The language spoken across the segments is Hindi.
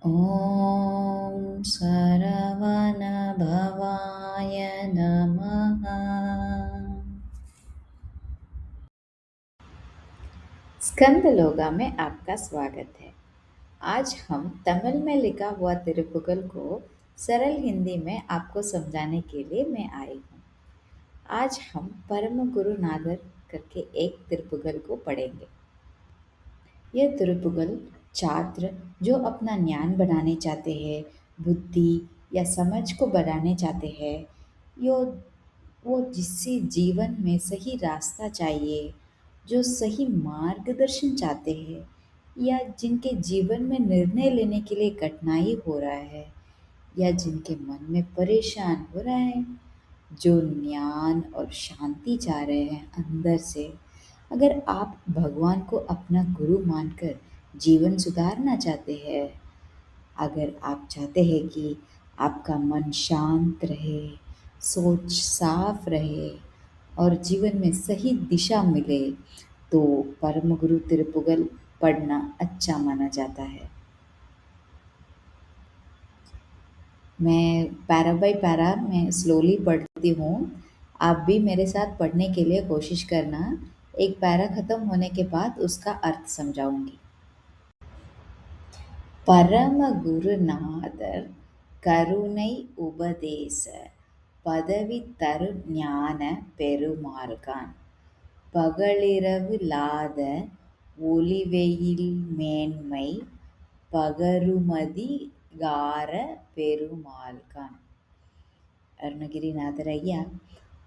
ॐ सरवणभवाय नमः। स्कंदलोगा में आपका स्वागत है। आज हम तमिल में लिखा हुआ तिरुपुगल को सरल हिंदी में आपको समझाने के लिए मैं आई हूँ। आज हम परम गुरु नादर करके एक तिरुपुगल को पढ़ेंगे। यह तिरुपुगल छात्र जो अपना ज्ञान बढ़ाने चाहते हैं, बुद्धि या समझ को बढ़ाने चाहते हैं, यो वो जिससे जीवन में सही रास्ता चाहिए, जो सही मार्गदर्शन चाहते हैं, या जिनके जीवन में निर्णय लेने के लिए कठिनाई हो रहा है, या जिनके मन में परेशान हो रहा है, जो ज्ञान और शांति चाह रहे हैं अंदर से। अगर आप भगवान को अपना गुरु मानकर जीवन सुधारना चाहते हैं, अगर आप चाहते हैं कि आपका मन शांत रहे, सोच साफ रहे और जीवन में सही दिशा मिले, तो परम गुरु तिरुपुगल पढ़ना अच्छा माना जाता है। मैं पैरा बाय पैरा मैं स्लोली पढ़ती हूँ। आप भी मेरे साथ पढ़ने के लिए कोशिश करना। एक पैरा खत्म होने के बाद उसका अर्थ समझाऊंगी। பரம குருநாதர் கருணை உபதேச பதவி தரு ஞான பெருமாள்கான் பகலிரவிலாத ஒளிவெயில் மேன்மை பகருமதிகார பெருமாள்கான்। अरुणगिरीनाथ अय्या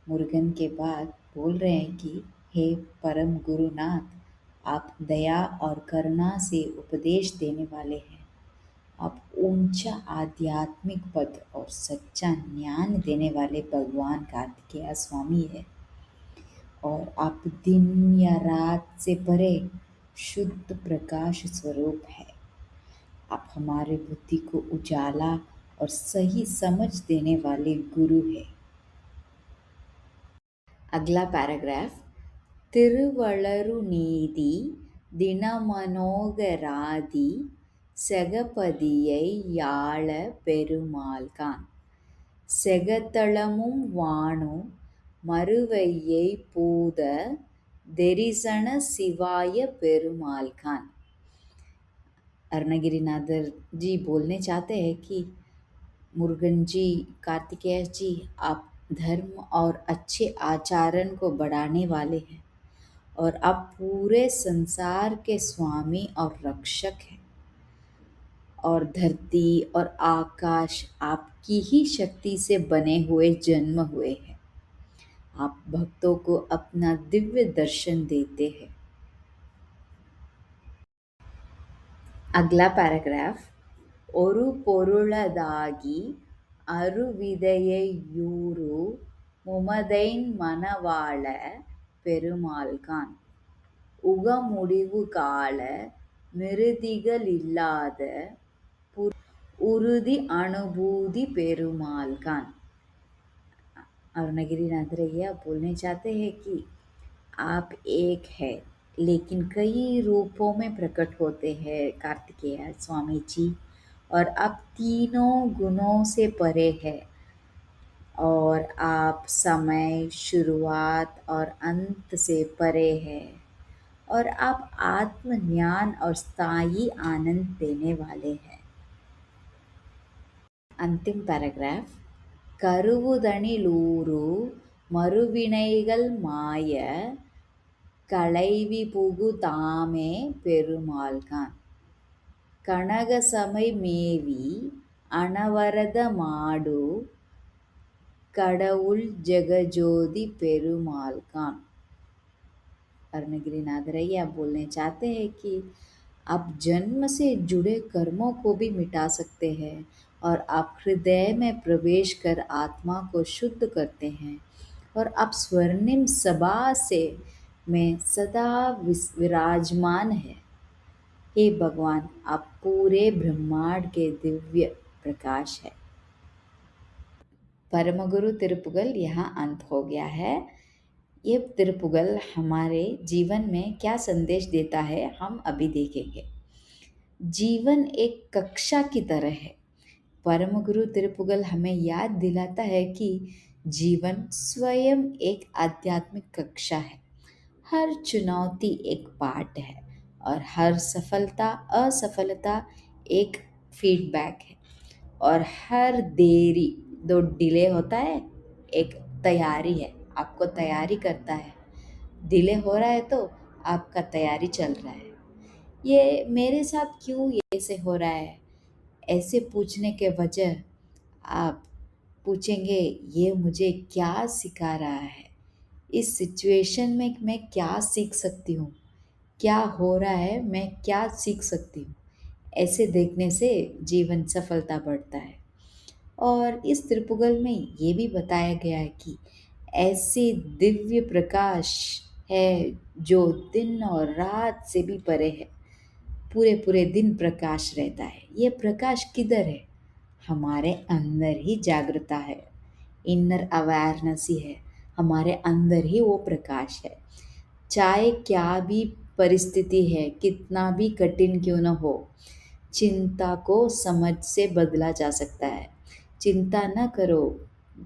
मुरुगन के बाद बोल रहे हैं कि हे परम गुरुनाथ, आप दया और करुणा से उपदेश देने वाले हैं। आप ऊंचा आध्यात्मिक पद और सच्चा ज्ञान देने वाले भगवान कार्तिकेय स्वामी है। और आप दिन या रात से परे शुद्ध प्रकाश स्वरूप है। आप हमारे बुद्धि को उजाला और सही समझ देने वाले गुरु है। अगला पैराग्राफ। திருவளருநீதி தினமனோகராதி செகபதியை யாழ பெருமாள்கான் செகத்தளமும் வானு மறுவையை பூத தெரிசன சிவாய பெருमालकान। अरुणगिरीनाथर जी बोलने चाहते हैं कि मुरुगन जी, कार्तिकेय जी, आप धर्म और अच्छे आचरण को बढ़ाने वाले हैं और आप पूरे संसार के स्वामी और रक्षक हैं। और धरती और आकाश आपकी ही शक्ति से बने हुए जन्म हुए हैं। आप भक्तों को अपना दिव्य दर्शन देते हैं। अगला पैराग्राफ। ஒரு பொருளதாகி அருவிதையூறு முமதைன் மணவாள பெருமாள்கான் உகமுடிவு கால மிருதிகளில்லாத उरुदि अनुभूति पेरुमालकान। अरुणगिरीनाथ रैया बोलने चाहते हैं कि आप एक है लेकिन कई रूपों में प्रकट होते हैं कार्तिकेय स्वामी जी, और आप तीनों गुणों से परे है। और आप समय, शुरुआत और अंत से परे है। और आप आत्मज्ञान और स्थायी आनंद देने वाले हैं। अंतिम पैराग्राफ। கருவுதனிலூறு மறுவினைகள் மாய களைவிபுகு தாமே பெருமாள்கான் கனகசபை மேவி அனவரத மாடு கடவுள் जगज्योति पेरुमालकान। अरुणगिरीनाथ रैया बोलने चाहते हैं कि आप जन्म से जुड़े कर्मों को भी मिटा सकते हैं और आप हृदय में प्रवेश कर आत्मा को शुद्ध करते हैं और आप स्वर्णिम सभा से में सदा विराजमान है। हे भगवान, आप पूरे ब्रह्मांड के दिव्य प्रकाश है। परमगुरु तिरुपुगल यहाँ अंत हो गया है। ये तिरुपुगल हमारे जीवन में क्या संदेश देता है हम अभी देखेंगे। जीवन एक कक्षा की तरह है। परम गुरु तिरुपुगल हमें याद दिलाता है कि जीवन स्वयं एक आध्यात्मिक कक्षा है। हर चुनौती एक पाठ है और हर सफलता असफलता एक फीडबैक है। और हर देरी दो डिले होता है एक तैयारी है, आपको तैयारी करता है। डिले हो रहा है तो आपका तैयारी चल रहा है। ये मेरे साथ क्यों ये ऐसे हो रहा है, ऐसे पूछने के वजह आप पूछेंगे ये मुझे क्या सिखा रहा है, इस सिचुएशन में मैं क्या सीख सकती हूँ, क्या हो रहा है मैं क्या सीख सकती हूँ। ऐसे देखने से जीवन सफलता बढ़ता है। और इस त्रिपुगल में ये भी बताया गया है कि ऐसे दिव्य प्रकाश है जो दिन और रात से भी परे है। पूरे पूरे दिन प्रकाश रहता है। ये प्रकाश किधर है? हमारे अंदर ही जागृता है। इनर अवेयरनेस ही है। हमारे अंदर ही वो प्रकाश है। चाहे क्या भी परिस्थिति है, कितना भी कठिन क्यों न हो, चिंता को समझ से बदला जा सकता है। चिंता न करो,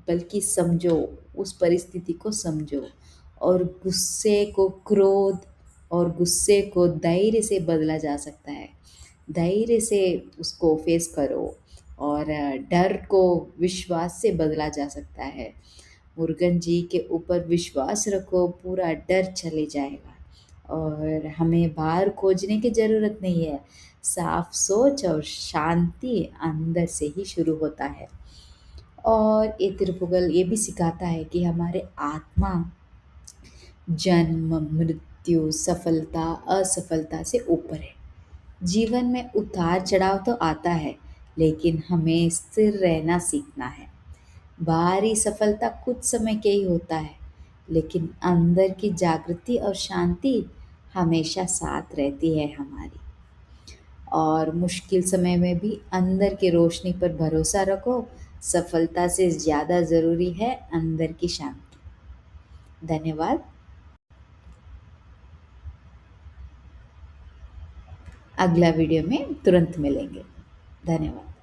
बल्कि समझो, उस परिस्थिति को समझो और गुस्से को क्रोध और गुस्से को धैर्य से बदला जा सकता है। धैर्य से उसको फेस करो और डर को विश्वास से बदला जा सकता है। मुरुगन जी के ऊपर विश्वास रखो, पूरा डर चले जाएगा। और हमें बाहर खोजने की ज़रूरत नहीं है। साफ सोच और शांति अंदर से ही शुरू होता है। और ये तिरुपुगल ये भी सिखाता है कि हमारे आत्मा जन्म मृत्यु सफलता असफलता से ऊपर है। जीवन में उतार चढ़ाव तो आता है, लेकिन हमें स्थिर रहना सीखना है। बाहरी सफलता कुछ समय के ही होता है, लेकिन अंदर की जागृति और शांति हमेशा साथ रहती है हमारी। और मुश्किल समय में भी अंदर की रोशनी पर भरोसा रखो। सफलता से ज़्यादा ज़रूरी है अंदर की शांति। धन्यवाद। अगला वीडियो में तुरंत मिलेंगे। धन्यवाद।